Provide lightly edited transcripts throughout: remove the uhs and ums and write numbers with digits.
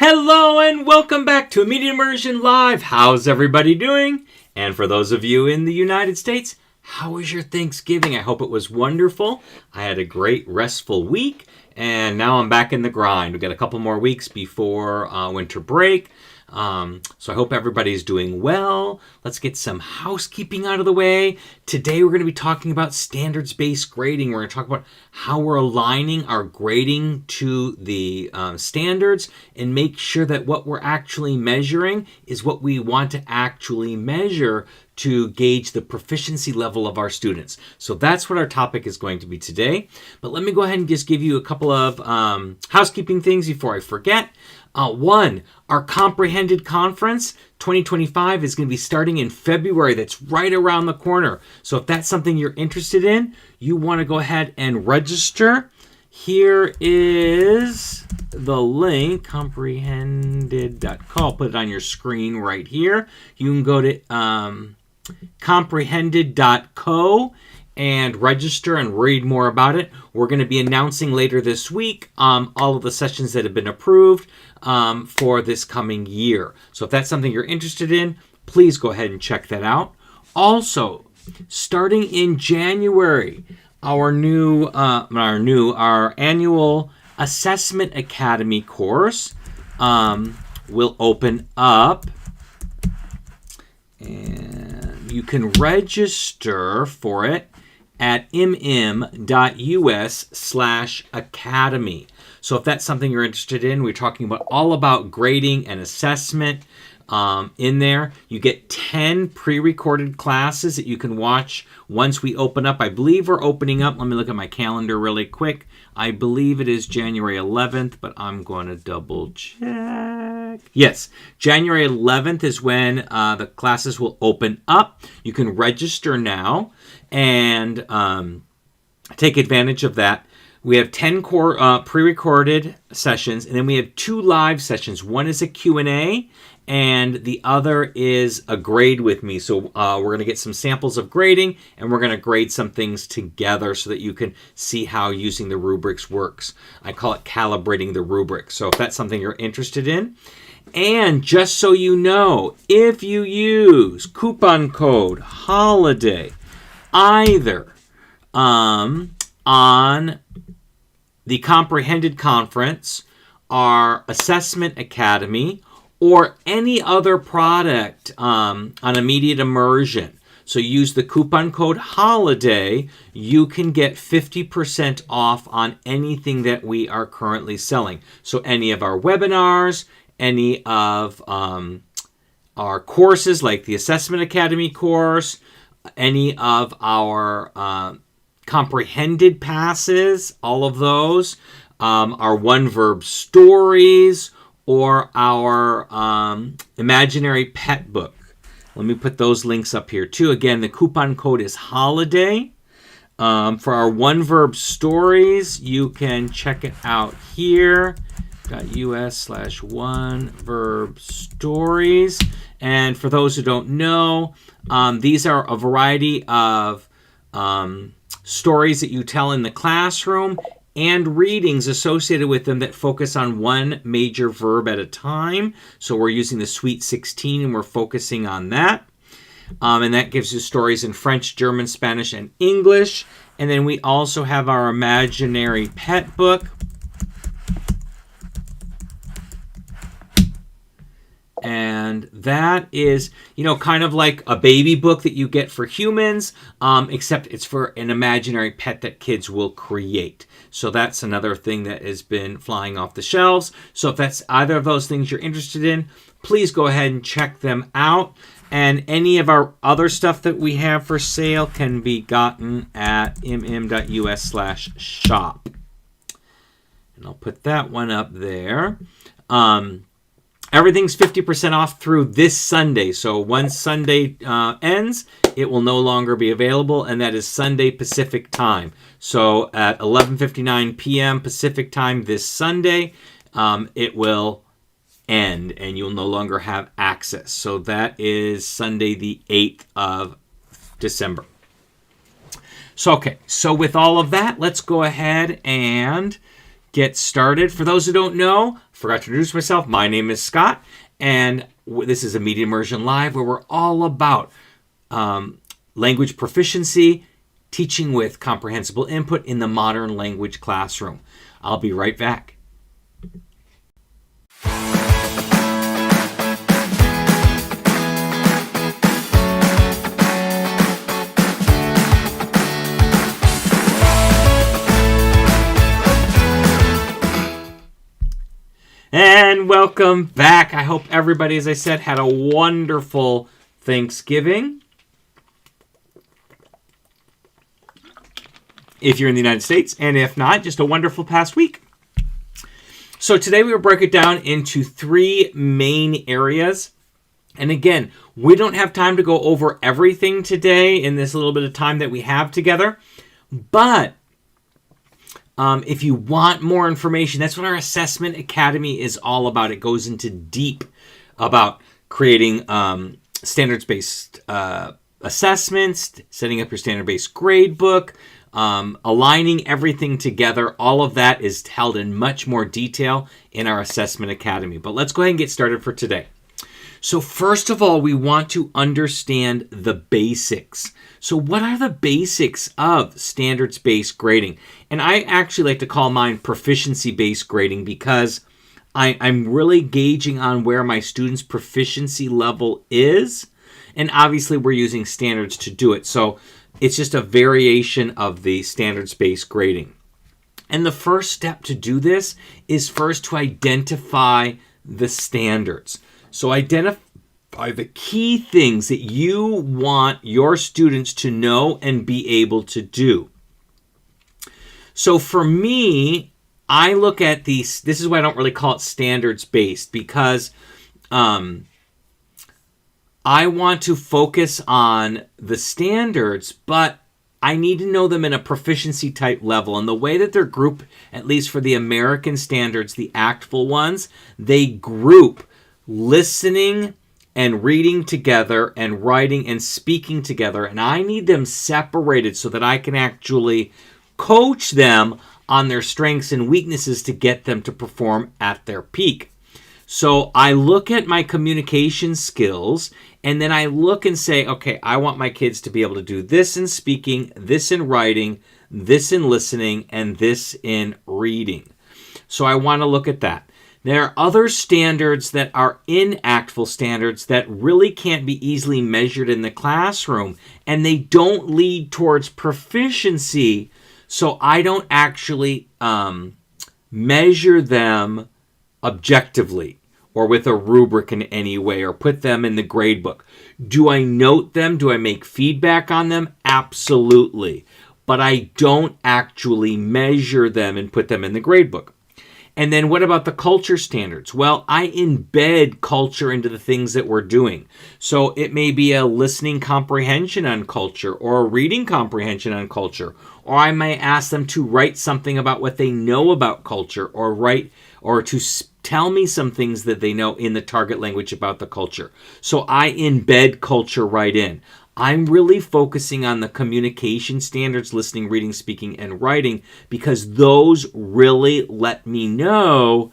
Hello and welcome back to Immediate Immersion Live. How's everybody doing? And for those of you in the United States, how was your Thanksgiving? I hope it was wonderful. I had a great restful week and now I'm back in the grind. We've got a couple more weeks before winter break. So I hope everybody's doing well. Let's get some housekeeping out of the way. Today we're going to be talking about standards-based grading. We're going to talk about how we're aligning our grading to the standards and make sure that what we're actually measuring is what we want to actually measure to gauge the proficiency level of our students. So that's what our topic is going to be today. But let me go ahead and just give you a couple of housekeeping things before I forget. One, our Comprehended Conference 2025 is going to be starting in February. That's right around the corner. So if that's something you're interested in, you want to go ahead and register. Here is the link, comprehended.co. I'll put it on your screen right here. You can go to comprehended.co and register and read more about it. We're going to be announcing later this week all of the sessions that have been approved for this coming year. So if that's something you're interested in, please go ahead and check that out. Also, starting in January, our annual Assessment Academy course will open up, and you can register for it at mm.us/academy. So if that's something you're interested in, we're talking about all about grading and assessment in there. You get 10 pre-recorded classes that you can watch once we open up. I believe we're opening up. Let me look at my calendar really quick. I believe it is January 11th, but I'm going to double check. Yes, January 11th is when the classes will open up. You can register now and take advantage of that. We have 10 pre-recorded sessions, and then we have 2 live sessions. One is a Q&A, and the other is a grade with me. So we're going to get some samples of grading, and we're going to grade some things together so that you can see how using the rubrics works. I call it calibrating the rubric. So if that's something you're interested in. And just so you know, if you use coupon code HOLIDAY, either on the Comprehended Conference, our Assessment Academy, or any other product on Immediate Immersion. So use the coupon code HOLIDAY. You can get 50% off on anything that we are currently selling. So any of our webinars, any of our courses like the Assessment Academy course, any of our comprehended passes, all of those, our one-verb stories, or our imaginary pet book. Let me put those links up here too. Again, the coupon code is HOLIDAY. For our one-verb stories, you can check it out here. .us/one-verb stories. And for those who don't know, these are a variety of stories that you tell in the classroom and readings associated with them that focus on one major verb at a time. So we're using the Suite 16 and we're focusing on that. And that gives you stories in French, German, Spanish, and English. And then we also have our imaginary pet book. And that is, kind of like a baby book that you get for humans, except it's for an imaginary pet that kids will create. So that's another thing that has been flying off the shelves. So if that's either of those things you're interested in, please go ahead and check them out. And any of our other stuff that we have for sale can be gotten at mm.us/shop. And I'll put that one up there. Everything's 50% off through this Sunday. So once Sunday ends, it will no longer be available, and that is Sunday Pacific time. So at 11:59 p.m. Pacific time this Sunday, it will end, and you'll no longer have access. So that is Sunday the 8th of December. So with all of that, let's go ahead and get started. For those who don't know, I forgot to introduce myself. My name is Scott, and this is Immediate Immersion Live, where we're all about language proficiency, teaching with comprehensible input in the modern language classroom. I'll be right back. And welcome back. I hope everybody, as I said, had a wonderful Thanksgiving. If you're in the United States, and if not, just a wonderful past week. So today we will break it down into 3 main areas. And again, we don't have time to go over everything today in this little bit of time that we have together. But if you want more information, that's what our Assessment Academy is all about. It goes into deep about creating standards-based assessments, setting up your standard-based grade book, aligning everything together. All of that is held in much more detail in our Assessment Academy. But let's go ahead and get started for today. So first of all, we want to understand the basics. So what are the basics of standards-based grading? And I actually like to call mine proficiency-based grading because I'm really gauging on where my students' proficiency level is. And obviously we're using standards to do it. So it's just a variation of the standards-based grading. And the first step to do this is first to identify the standards. So identify the key things that you want your students to know and be able to do. So for me, I look at these, this is why I don't really call it standards-based, because I want to focus on the standards, but I need to know them in a proficiency type level. And the way that they're grouped, at least for the American standards, the actual ones, they group listening and reading together and writing and speaking together. And I need them separated so that I can actually coach them on their strengths and weaknesses to get them to perform at their peak. So I look at my communication skills, and then I look and say, okay, I want my kids to be able to do this in speaking, this in writing, this in listening, and this in reading. So I want to look at that. There are other standards that are inactful standards that really can't be easily measured in the classroom, and they don't lead towards proficiency, so I don't actually measure them objectively or with a rubric in any way or put them in the grade book. Do I note them? Do I make feedback on them? Absolutely. But I don't actually measure them and put them in the grade book. And then what about the culture standards? Well, I embed culture into the things that we're doing. So it may be a listening comprehension on culture or a reading comprehension on culture. Or I may ask them to write something about what they know about culture or write or to tell me some things that they know in the target language about the culture. So I embed culture right in. I'm really focusing on the communication standards, listening, reading, speaking, and writing, because those really let me know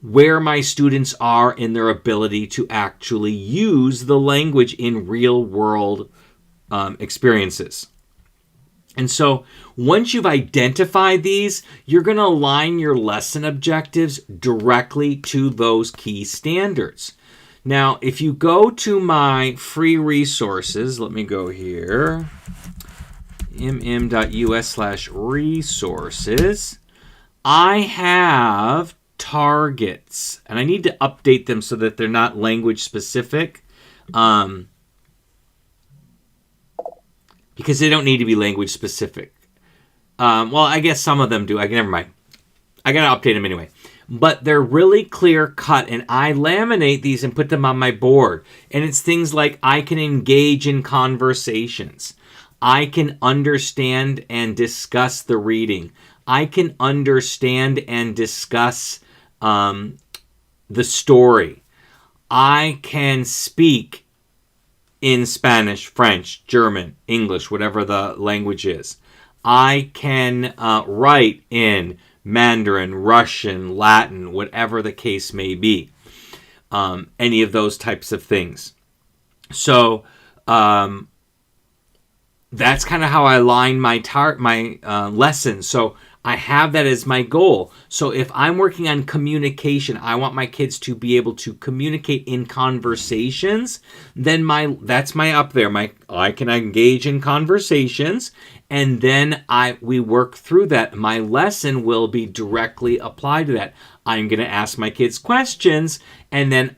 where my students are in their ability to actually use the language in real-world experiences. And so once you've identified these, you're going to align your lesson objectives directly to those key standards. Now, if you go to my free resources, let me go here, mm.us/resources, I have targets, and I need to update them so that they're not language specific, because they don't need to be language specific. Well, I guess some of them do. Never mind. I got to update them anyway. But they're really clear cut, and I laminate these and put them on my board. And it's things like I can engage in conversations. I can understand and discuss the reading. I can understand and discuss the story. I can speak in Spanish, French, German, English, whatever the language is. I can write in Mandarin, Russian, Latin, whatever the case may be. Any of those types of things. So that's kind of how I line my lessons. So I have that as my goal. So if I'm working on communication, I want my kids to be able to communicate in conversations. Then that's my up there. I can engage in conversations, and then we work through that. My lesson will be directly applied to that. I'm going to ask my kids questions, and then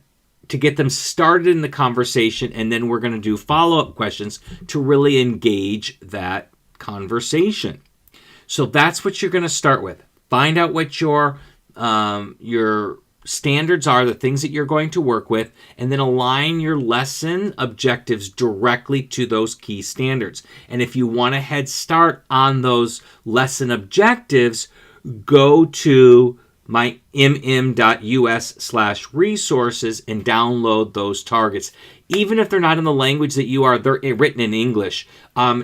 to get them started in the conversation, and then we're going to do follow-up questions to really engage that conversation. So that's what you're going to start with. Find out what your standards are, the things that you're going to work with, and then align your lesson objectives directly to those key standards. And if you want a head start on those lesson objectives, go to my mm.us/resources and download those targets. Even if they're not in the language that you are, they're written in English.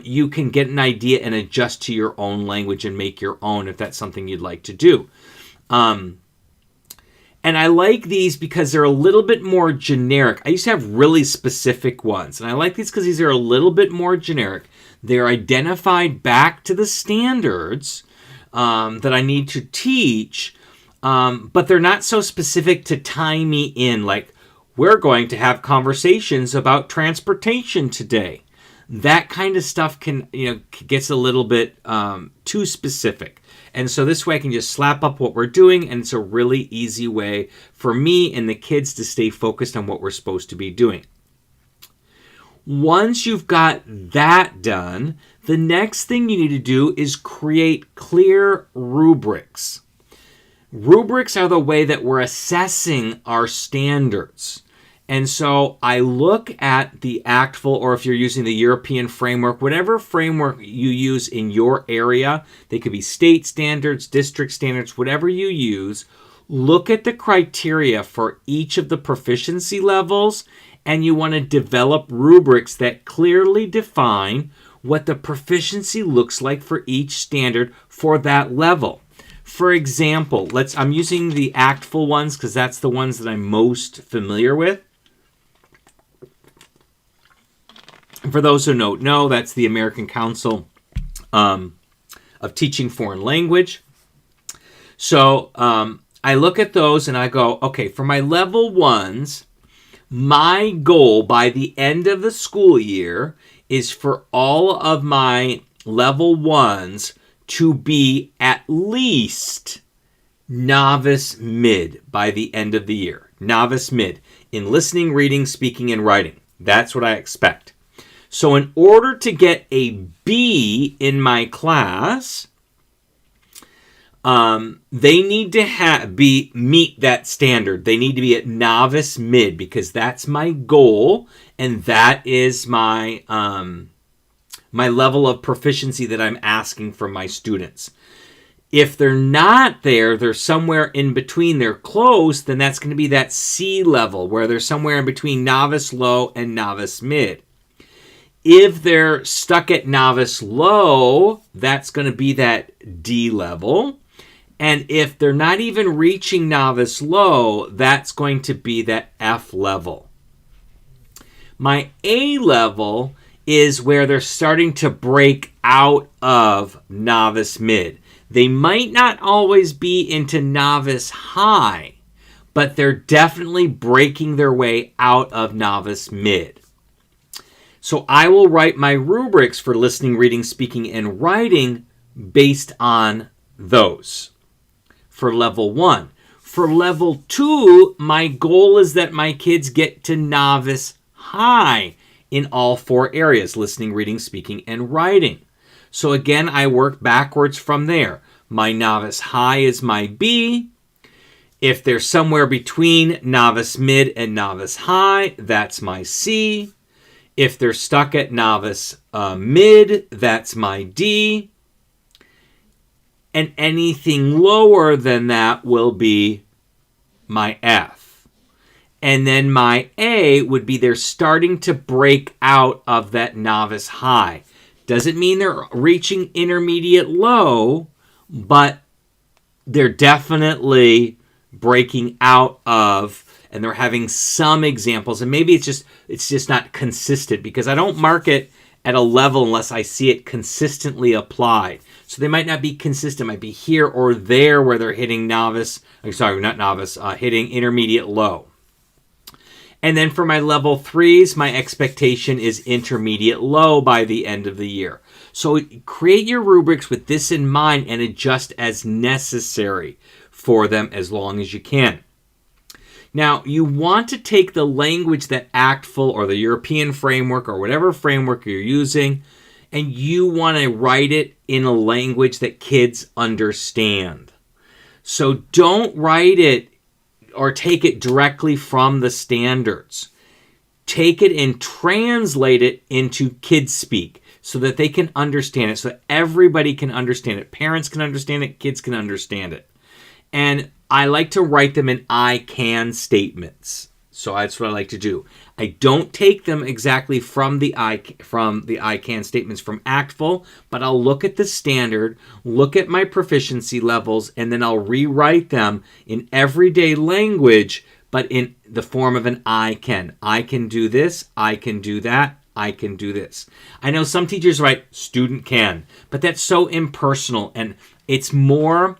You can get an idea and adjust to your own language and make your own if that's something you'd like to do. And I like these because they're a little bit more generic. I used to have really specific ones, and I like these because these are a little bit more generic. They're identified back to the standards that I need to teach, but they're not so specific to tie me in, like, we're going to have conversations about transportation today. That kind of stuff gets a little bit too specific. And so this way I can just slap up what we're doing, and it's a really easy way for me and the kids to stay focused on what we're supposed to be doing. Once you've got that done, the next thing you need to do is create clear rubrics. Rubrics are the way that we're assessing our standards. And so I look at the ACTFL, or if you're using the European framework, whatever framework you use in your area, they could be state standards, district standards, whatever you use, look at the criteria for each of the proficiency levels, and you want to develop rubrics that clearly define what the proficiency looks like for each standard for that level. For example, I'm using the ACTFL ones because that's the ones that I'm most familiar with. For those who don't know, that's the American Council of Teaching Foreign Language. So I look at those and I go, okay, for my level ones, my goal by the end of the school year is for all of my level ones to be at least novice mid by the end of the year. Novice mid in listening, reading, speaking, and writing. That's what I expect. So in order to get a B in my class, they need to meet that standard. They need to be at novice mid because that's my goal, and that is my my level of proficiency that I'm asking from my students. If they're not there, they're somewhere in between, they're close, then that's going to be that C level where they're somewhere in between novice low and novice mid. If they're stuck at novice low, that's going to be that D level. And if they're not even reaching novice low, that's going to be that F level. My A level is where they're starting to break out of novice mid. They might not always be into novice high, but they're definitely breaking their way out of novice mid. So I will write my rubrics for listening, reading, speaking, and writing based on those for level 1. For level 2, my goal is that my kids get to novice high in all 4 areas, listening, reading, speaking, and writing. So again, I work backwards from there. My novice high is my B. If they're somewhere between novice mid and novice high, that's my C. If they're stuck at novice mid, that's my D. And anything lower than that will be my F. And then my A would be they're starting to break out of that novice high. Doesn't mean they're reaching intermediate low, but they're definitely breaking out of, and they're having some examples, and maybe it's just not consistent, because I don't mark it at a level unless I see it consistently applied. So they might not be consistent, might be here or there where they're hitting hitting intermediate low. And then for my level 3s, my expectation is intermediate low by the end of the year. So create your rubrics with this in mind and adjust as necessary for them as long as you can. Now, you want to take the language that ACTFL or the European framework or whatever framework you're using, and you want to write it in a language that kids understand. So don't write it or take it directly from the standards. Take it and translate it into kids speak so that they can understand it, so that everybody can understand it. Parents can understand it, kids can understand it. And I like to write them in I can statements. So that's what I like to do. I don't take them exactly from the I can statements from ACTFL, but I'll look at the standard, look at my proficiency levels, and then I'll rewrite them in everyday language, but in the form of an I can. I can do this, I can do that, I can do this. I know some teachers write student can, but that's so impersonal, and it's more,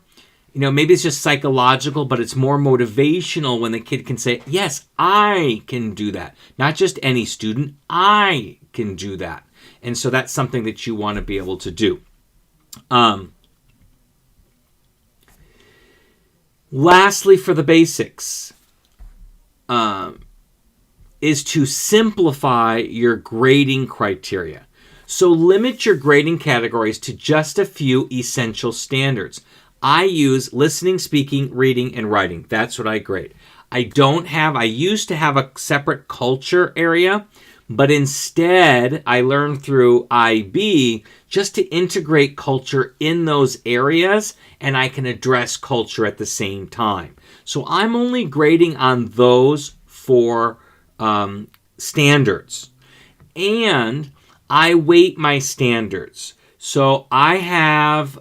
maybe it's just psychological, but it's more motivational when the kid can say, yes, I can do that. Not just any student, I can do that. And so that's something that you want to be able to do. Lastly, for the basics, is to simplify your grading criteria. So limit your grading categories to just a few essential standards. I use listening, speaking, reading, and writing. That's what I grade. I used to have a separate culture area, but instead I learned through IB just to integrate culture in those areas, and I can address culture at the same time. So I'm only grading on those 4 standards. And I weight my standards. So I have...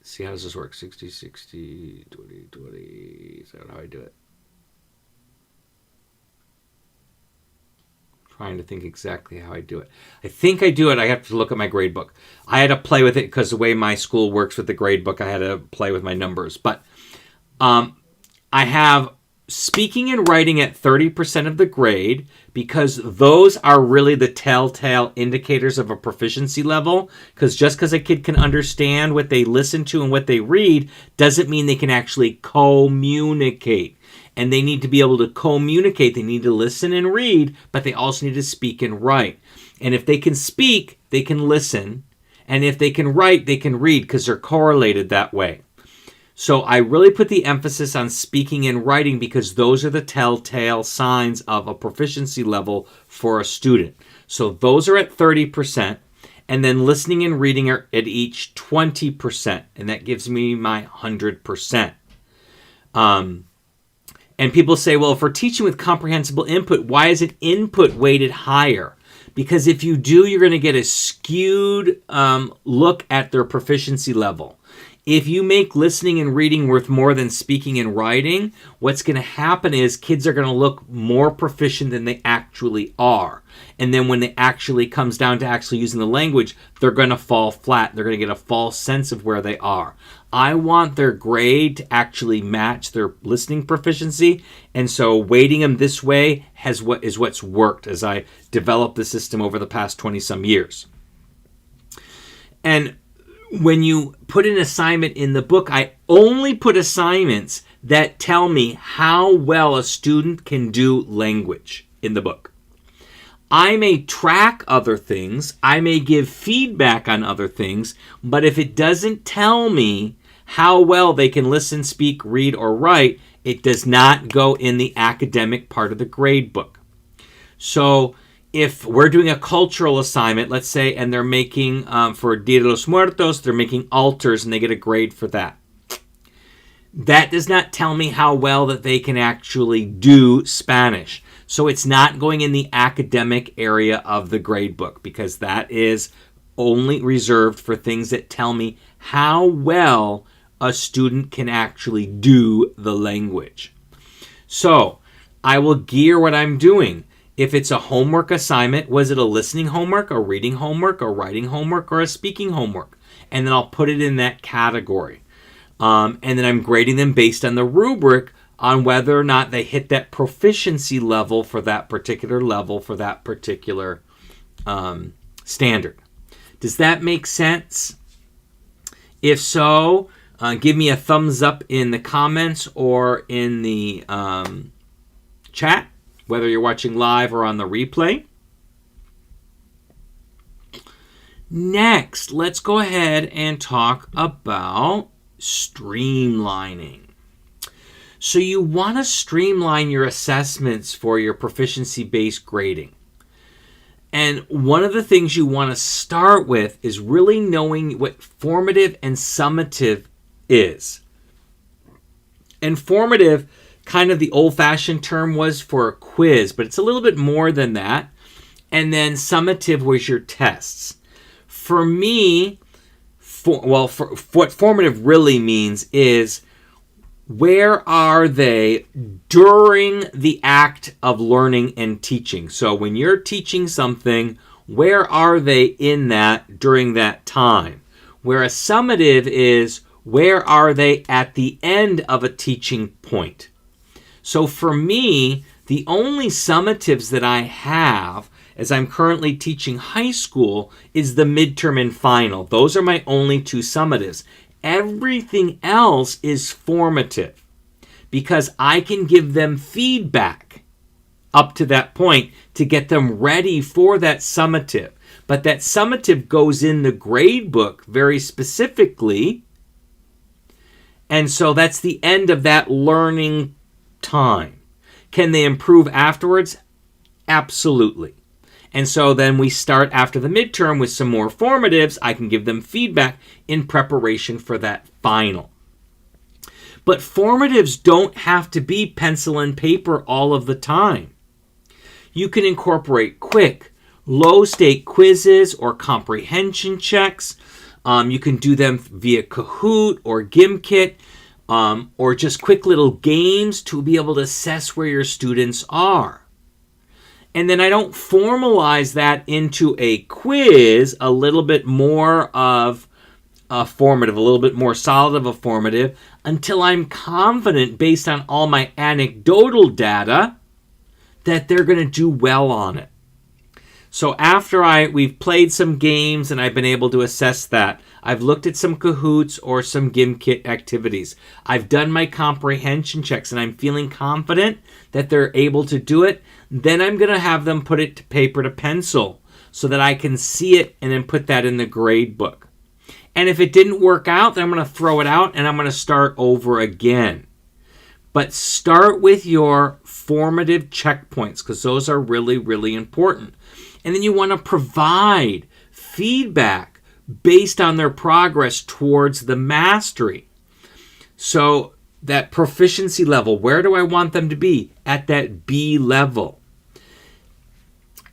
see, how does this work? 60, 60, 20, 20. Is that how I do it? I'm trying to think exactly how I do it. I think I do it. I have to look at my grade book. I had to play with it because the way my school works with the grade book, I had to play with my numbers. But I have speaking and writing at 30% of the grade, because those are really the telltale indicators of a proficiency level. Because just because a kid can understand what they listen to and what they read doesn't mean they can actually communicate. And they need to be able to communicate. They need to listen and read, but they also need to speak and write. And if they can speak, they can listen. And if they can write, they can read, because they're correlated that way. So I really put the emphasis on speaking and writing because those are the telltale signs of a proficiency level for a student. So those are at 30%, and then listening and reading are at each 20%, and that gives me my 100%. And people say, well, if we're teaching with comprehensible input, why is it input weighted higher? Because if you do, you're going to get a skewed look at their proficiency level. If you make listening and reading worth more than speaking and writing, what's going to happen is kids are going to look more proficient than they actually are. And then when it actually comes down to actually using the language, they're going to fall flat. They're going to get a false sense of where they are. I want their grade to actually match their listening proficiency. And so weighting them this way is what's worked as I developed the system over the past 20-some years. And when you put an assignment in the book, I only put assignments that tell me how well a student can do language in the book. I may track other things, I may give feedback on other things, but if it doesn't tell me how well they can listen, speak, read, or write, it does not go in the academic part of the grade book. So if we're doing a cultural assignment, let's say, and they're making, for Dia de los Muertos, they're making altars and they get a grade for that. That does not tell me how well that they can actually do Spanish. So it's not going in the academic area of the grade book, because that is only reserved for things that tell me how well a student can actually do the language. So I will gear what I'm doing. If it's a homework assignment, was it a listening homework, a reading homework, a writing homework, or a speaking homework? And then I'll put it in that category. And then I'm grading them based on the rubric on whether or not they hit that proficiency level for that particular standard. Does that make sense? If so, give me a thumbs up in the comments or in the chat, whether you're watching live or on the replay. Next, let's go ahead and talk about streamlining. So you want to streamline your assessments for your proficiency-based grading. And one of the things you want to start with is really knowing what formative and summative is. And formative, kind of the old-fashioned term was for a quiz, but it's a little bit more than that. And then summative was your tests. For me, what formative really means is, where are they during the act of learning and teaching? So when you're teaching something, where are they in that during that time? Where a summative is, where are they at the end of a teaching point? So for me, the only summatives that I have, as I'm currently teaching high school, is the midterm and final. Those are my only two summatives. Everything else is formative because I can give them feedback up to that point to get them ready for that summative. But that summative goes in the grade book very specifically. And so that's the end of that learning time. Can they improve afterwards? Absolutely. And so then we start after the midterm with some more formatives. I can give them feedback in preparation for that final. But formatives don't have to be pencil and paper all of the time. You can incorporate quick, low-stake quizzes or comprehension checks. You can do them via Kahoot or Gimkit, or just quick little games to be able to assess where your students are. And then I don't formalize that into a quiz, a little bit more of a formative, a little bit more solid of a formative, until I'm confident, based on all my anecdotal data, that they're going to do well on it. So after we've played some games and I've been able to assess that, I've looked at some Kahoots or some Gimkit activities. I've done my comprehension checks and I'm feeling confident that they're able to do it. Then I'm going to have them put it to paper to pencil so that I can see it and then put that in the grade book. And if it didn't work out, then I'm going to throw it out and I'm going to start over again. But start with your formative checkpoints because those are really, really important. And then you want to provide feedback based on their progress towards the mastery. So that proficiency level, where do I want them to be? At that B level.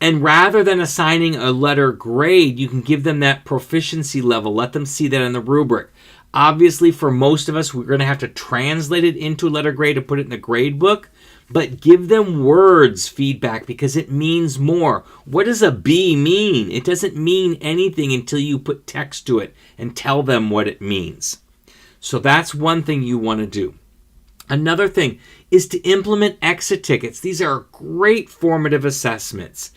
And rather than assigning a letter grade, you can give them that proficiency level. Let them see that in the rubric. Obviously, for most of us, we're going to have to translate it into a letter grade to put it in the grade book. But give them words feedback because it means more. What does a B mean? It doesn't mean anything until you put text to it and tell them what it means. So that's one thing you want to do. Another thing is to implement exit tickets. These are great formative assessments.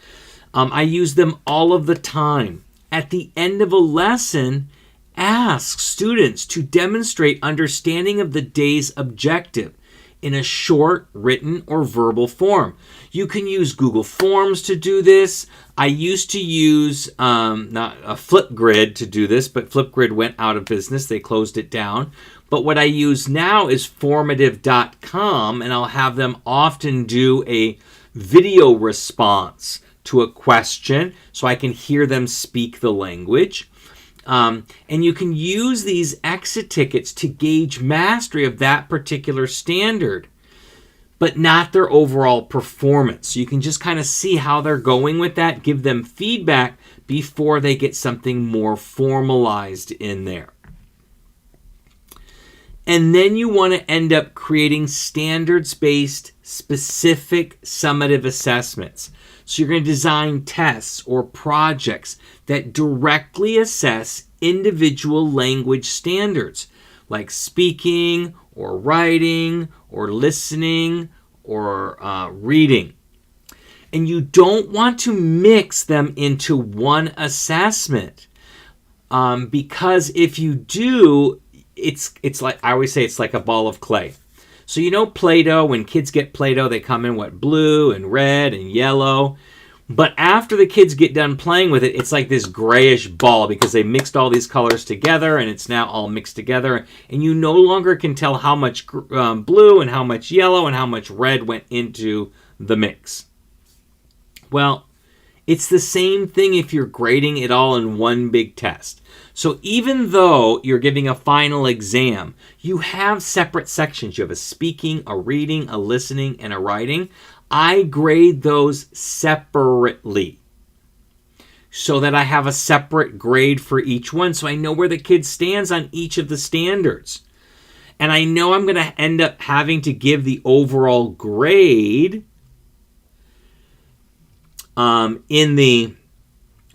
I use them all of the time. At the end of a lesson, ask students to demonstrate understanding of the day's objective in a short, written, or verbal form. You can use Google Forms to do this. I used to use not a Flipgrid to do this, but Flipgrid went out of business. They closed it down. But what I use now is formative.com, and I'll have them often do a video response to a question so I can hear them speak the language. And you can use these exit tickets to gauge mastery of that particular standard, but not their overall performance. So you can just kind of see how they're going with that, give them feedback before they get something more formalized in there. And then you want to end up creating standards-based, specific summative assessments. So you're going to design tests or projects that directly assess individual language standards, like speaking or writing or listening or reading. And you don't want to mix them into one assessment, because if you do, it's like, I always say, it's like a ball of clay. So you know Play-Doh, when kids get Play-Doh, they come in blue and red and yellow. But after the kids get done playing with it, it's like this grayish ball because they mixed all these colors together and it's now all mixed together. And you no longer can tell how much blue and how much yellow and how much red went into the mix. Well, it's the same thing if you're grading it all in one big test. So even though you're giving a final exam, you have separate sections. You have a speaking, a reading, a listening, and a writing. I grade those separately so that I have a separate grade for each one, so I know where the kid stands on each of the standards. And I know I'm going to end up having to give the overall grade in the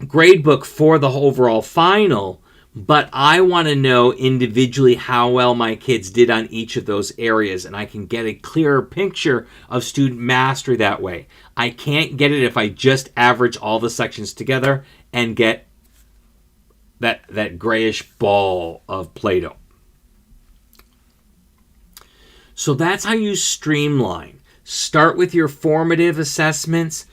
grade book for the overall final, but I want to know individually how well my kids did on each of those areas, and I can get a clearer picture of student mastery that way. I can't get it if I just average all the sections together and get that grayish ball of Play-Doh. So that's how you streamline. Start with your formative assessments,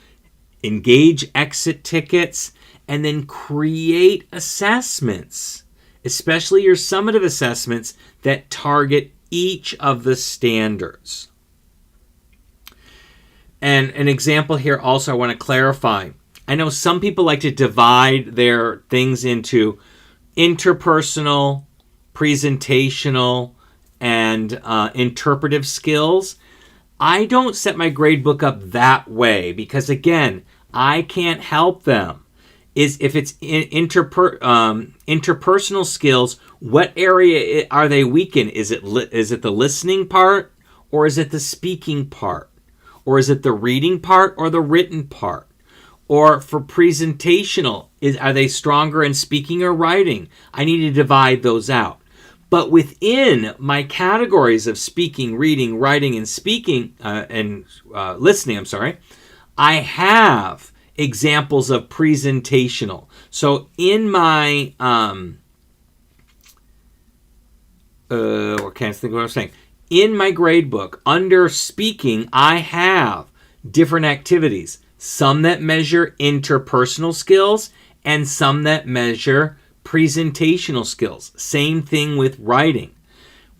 engage exit tickets, and then create assessments, especially your summative assessments that target each of the standards. And an example here also I want to clarify. I know some people like to divide their things into interpersonal, presentational, and interpretive skills. I don't set my grade book up that way because, again, I can't help them. If it's interpersonal skills, what area are they weak in? Is it the listening part, or is it the speaking part? Or is it the reading part or the written part? Or for presentational, are they stronger in speaking or writing? I need to divide those out. But within my categories of speaking, reading, writing, and speaking, listening, I have examples of presentational. So in my, in my grade book, under speaking, I have different activities. Some that measure interpersonal skills and some that measure presentational skills. Same thing with writing.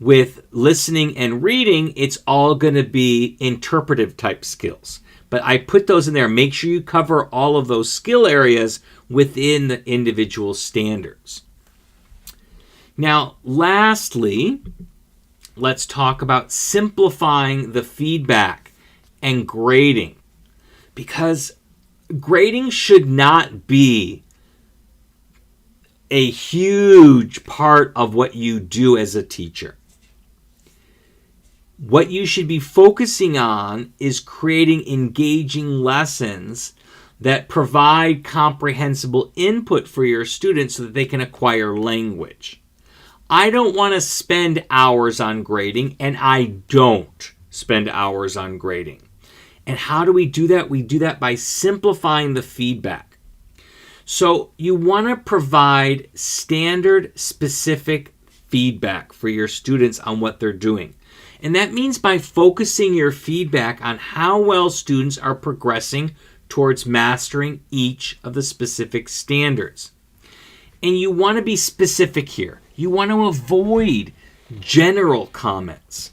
With listening and reading, it's all going to be interpretive type skills. But I put those in there. Make sure you cover all of those skill areas within the individual standards. Now, lastly, let's talk about simplifying the feedback and grading. Because grading should not be a huge part of what you do as a teacher. What you should be focusing on is creating engaging lessons that provide comprehensible input for your students so that they can acquire language. I don't want to spend hours on grading, and I don't spend hours on grading. And how do we do that? We do that by simplifying the feedback. So you want to provide standard specific feedback for your students on what they're doing. And that means by focusing your feedback on how well students are progressing towards mastering each of the specific standards. And you want to be specific here. You want to avoid general comments.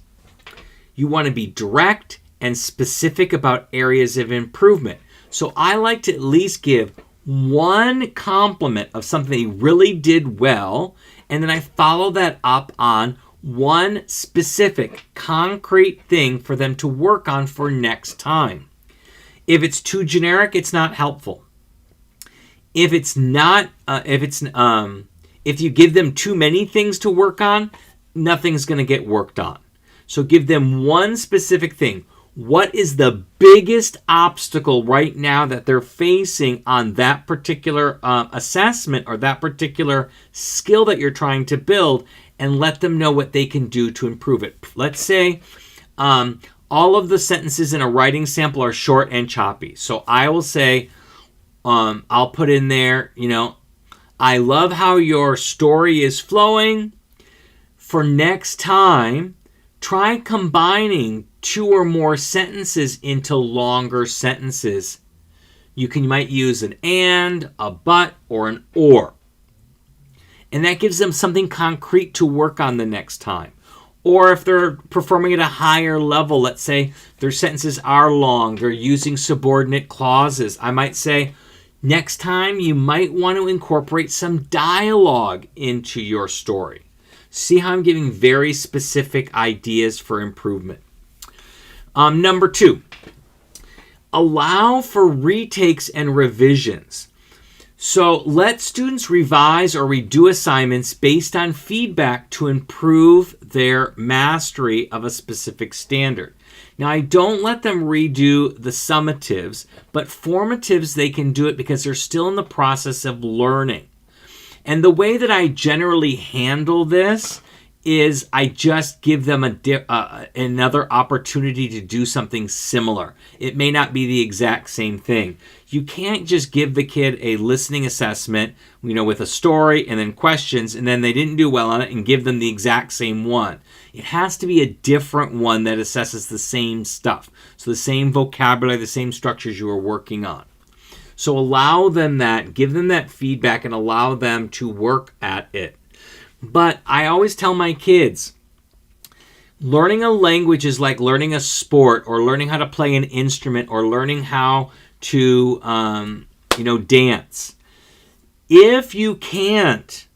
You want to be direct and specific about areas of improvement. So I like to at least give one compliment of something they really did well, and then I follow that up on one specific, concrete thing for them to work on for next time. If it's too generic, it's not helpful. If you give them too many things to work on, nothing's going to get worked on. So give them one specific thing. What is the biggest obstacle right now that they're facing on that particular assessment or that particular skill that you're trying to build, and let them know what they can do to improve it. Let's say all of the sentences in a writing sample are short and choppy. So I will say, I'll put in there, I love how your story is flowing. For next time, try combining 2 or more sentences into longer sentences. You might use an and, a but, or an or. And that gives them something concrete to work on the next time. Or if they're performing at a higher level, let's say their sentences are long, they're using subordinate clauses. I might say, next time you might want to incorporate some dialogue into your story. See how I'm giving very specific ideas for improvement. Number 2, allow for retakes and revisions. So let students revise or redo assignments based on feedback to improve their mastery of a specific standard. Now, I don't let them redo the summatives, but formatives, they can do it because they're still in the process of learning. And the way that I generally handle this is I just give them another opportunity to do something similar. It may not be the exact same thing. You can't just give the kid a listening assessment, with a story and then questions, and then they didn't do well on it, and give them the exact same one. It has to be a different one that assesses the same stuff. So the same vocabulary, the same structures you are working on. So allow them that, give them that feedback, and allow them to work at it. But I always tell my kids, learning a language is like learning a sport, or learning how to play an instrument, or learning how to, dance. If you can't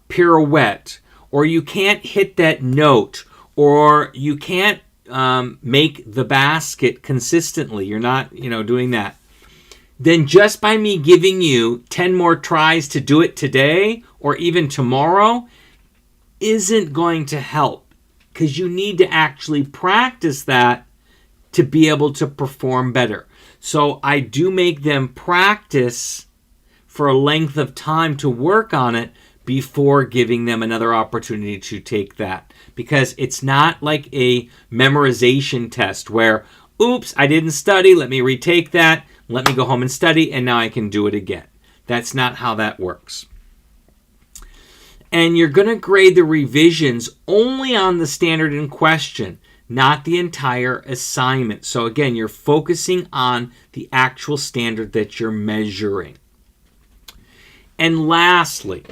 pirouette, or you can't hit that note, or you can't make the basket consistently, you're not, doing that, then just by me giving you 10 more tries to do it today, or even tomorrow, isn't going to help, because you need to actually practice that to be able to perform better. So I do make them practice for a length of time to work on it before giving them another opportunity to take that, because it's not like a memorization test where, oops, I didn't study, let me retake that, let me go home and study, and now I can do it again. That's not how that works. And you're going to grade the revisions only on the standard in question, not the entire assignment. So again, you're focusing on the actual standard that you're measuring. And lastly,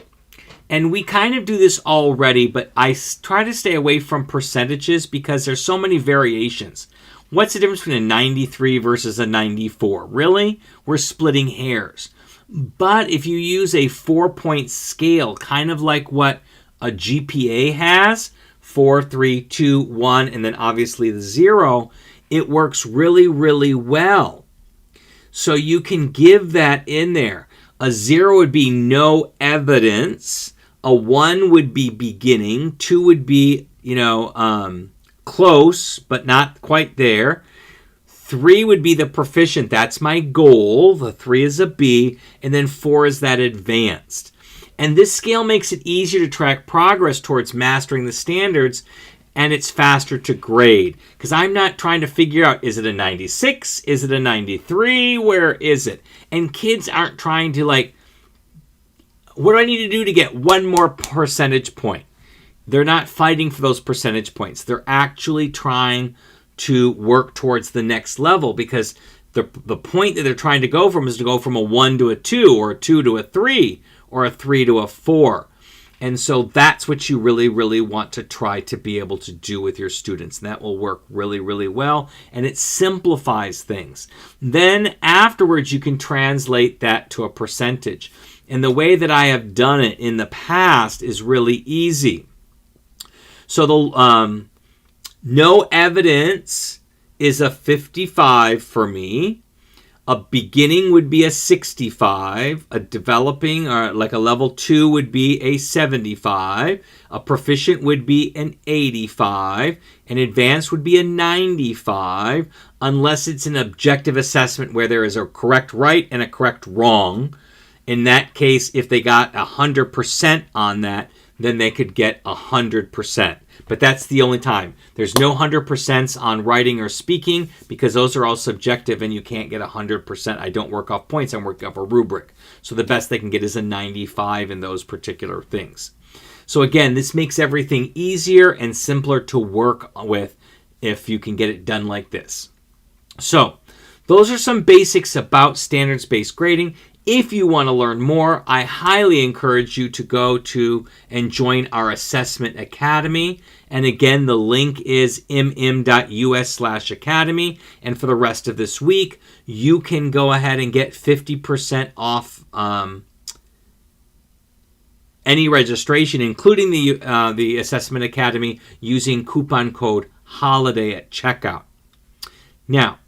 and we kind of do this already, but I try to stay away from percentages because there's so many variations. What's the difference between a 93 versus a 94? Really? We're splitting hairs. But if you use a 4-point scale, kind of like what a GPA has, 4, 3, 2, 1, and then obviously the 0, it works really, really well. So you can give that in there. A 0 would be no evidence. A 1 would be beginning. 2 would be, close, but not quite there. 3 would be the proficient. That's my goal. The 3 is a B. And then 4 is that advanced. And this scale makes it easier to track progress towards mastering the standards, and it's faster to grade. Because I'm not trying to figure out, is it a 96? Is it a 93? Where is it? And kids aren't trying to what do I need to do to get one more percentage point? They're not fighting for those percentage points. They're actually trying to work towards the next level, because the point that they're trying to go from is to go from a 1 to a 2, or a 2 to a 3, or a 3 to a 4. And so that's what you really, really want to try to be able to do with your students. And that will work really, really well. And it simplifies things. Then afterwards, you can translate that to a percentage. And the way that I have done it in the past is really easy. So the no evidence is a 55 for me. A beginning would be a 65. A developing, or like a level 2, would be a 75. A proficient would be an 85. An advanced would be a 95, unless it's an objective assessment where there is a correct right and a correct wrong. In that case, if they got 100% on that, then they could get 100%. But that's the only time. There's no 100% on writing or speaking because those are all subjective and you can't get 100%. I don't work off points, I work off a rubric. So the best they can get is a 95 in those particular things. So again, this makes everything easier and simpler to work with if you can get it done like this. So those are some basics about standards-based grading. If you want to learn more, I highly encourage you to go to and join our Assessment Academy. And again, the link is mm.us/academy. And for the rest of this week, you can go ahead and get 50% off any registration, including the Assessment Academy, using coupon code HOLIDAY at checkout. Now,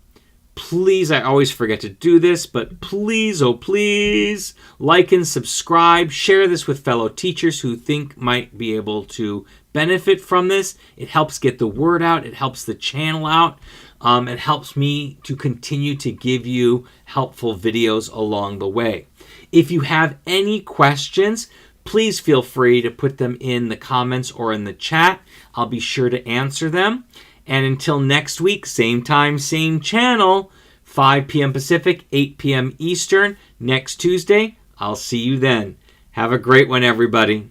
please, I always forget to do this, but please, oh please, like and subscribe. Share this with fellow teachers who think might be able to benefit from this. It helps get the word out. It helps the channel out. It helps me to continue to give you helpful videos along the way. If you have any questions, please feel free to put them in the comments or in the chat. I'll be sure to answer them. And until next week, same time, same channel, 5 p.m. Pacific, 8 p.m. Eastern, next Tuesday. I'll see you then. Have a great one, everybody.